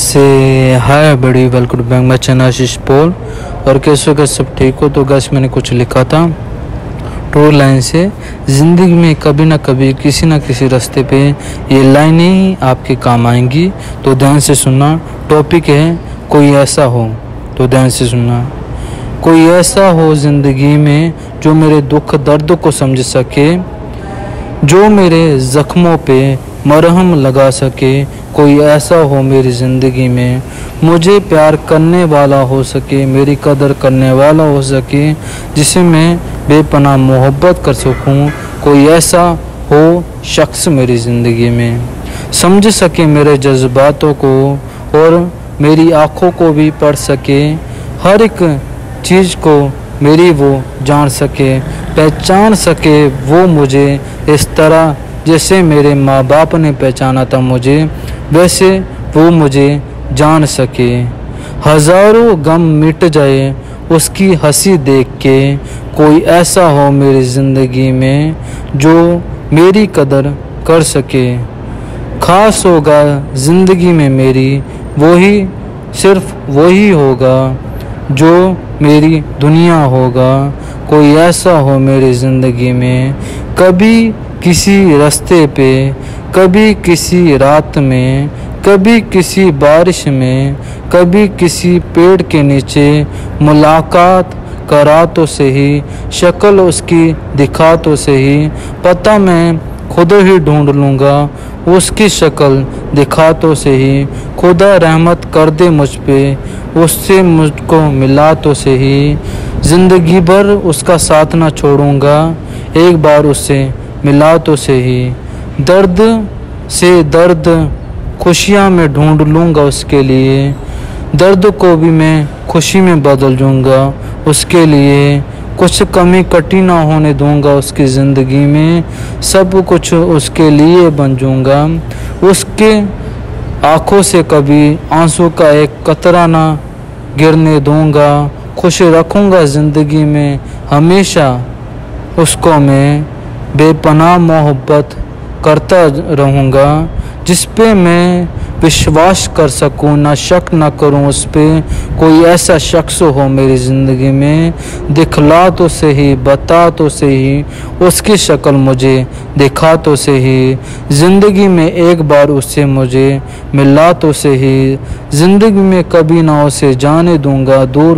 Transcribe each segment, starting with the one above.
से हाय बड़ी welcome back my channel आशीष पोल। और कैसे हो सब ठीक हो? तो गैस मैंने कुछ लिखा था ट्रू लाइन से, ज़िंदगी में कभी ना कभी किसी ना किसी रास्ते पे ये लाइनें ही आपके काम आएंगी। तो ध्यान से सुनना। टॉपिक है कोई ऐसा हो, तो ध्यान से सुनना। कोई ऐसा हो ज़िंदगी में जो मेरे दुख दर्द को समझ सके, जो मेरे ज़ख्मों पे मरहम लगा सके। कोई ऐसा हो मेरी ज़िंदगी में मुझे प्यार करने वाला हो सके, मेरी कदर करने वाला हो सके, जिसे मैं बेपनाह मोहब्बत कर सकूं। कोई ऐसा हो शख्स मेरी ज़िंदगी में समझ सके मेरे जज्बातों को और मेरी आँखों को भी पढ़ सके, हर एक चीज़ को मेरी वो जान सके, पहचान सके वो मुझे इस तरह जैसे मेरे माँ बाप ने पहचाना था मुझे, वैसे वो मुझे जान सके। हज़ारों गम मिट जाए उसकी हंसी देख के। कोई ऐसा हो मेरी ज़िंदगी में जो मेरी कदर कर सके। खास होगा ज़िंदगी में मेरी वही, सिर्फ वही होगा जो मेरी दुनिया होगा। कोई ऐसा हो मेरी ज़िंदगी में, कभी किसी रास्ते पे, कभी किसी रात में, कभी किसी बारिश में, कभी किसी पेड़ के नीचे मुलाकात करा तो सही, शक्ल उसकी दिखा तो सही, पता मैं खुद ही ढूंढ लूँगा उसकी शक्ल दिखा तो सही। खुदा रहमत कर दे मुझ पे, उससे मुझको मिला तो सही। ज़िंदगी भर उसका साथ ना छोड़ूंगा, एक बार उससे मिला तो सही। दर्द से दर्द खुशियाँ मैं ढूंढ लूँगा उसके लिए, दर्द को भी मैं खुशी में बदल दूँगा उसके लिए। कुछ कमी कटी ना होने दूँगा उसकी ज़िंदगी में, सब कुछ उसके लिए बन जाऊँगा। उसके आँखों से कभी आंसू का एक कतरा ना गिरने दूँगा। खुश रखूँगा ज़िंदगी में हमेशा उसको मैं, बेपनाह मोहब्बत करता रहूँगा, जिस पे मैं विश्वास कर सकूँ, ना शक ना करूँ उस पे। कोई ऐसा शख्स हो मेरी ज़िंदगी में, दिखला तो सही, बता तो सही, उसकी शक्ल मुझे दिखा तो सही। ज़िंदगी में एक बार उससे मुझे मिला तो सही। ज़िंदगी में कभी ना उसे जाने दूँगा दूर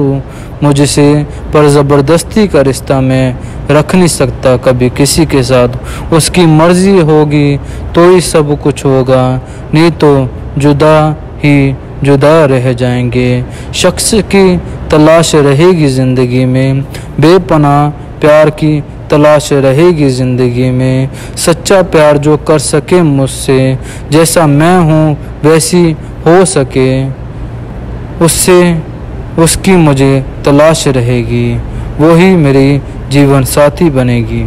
मुझसे, पर ज़बरदस्ती का रिश्ता मैं रख नहीं सकता कभी किसी के साथ। उसकी मर्ज़ी होगी तो ही सब कुछ होगा, नहीं तो जुदा ही जुदा रह जाएंगे। शख्स की तलाश रहेगी ज़िंदगी में, बेपनाह प्यार की तलाश रहेगी ज़िंदगी में। सच्चा प्यार जो कर सके मुझसे, जैसा मैं हूँ वैसी हो सके, उससे उसकी मुझे तलाश रहेगी, वही मेरी जीवन साथी बनेगी।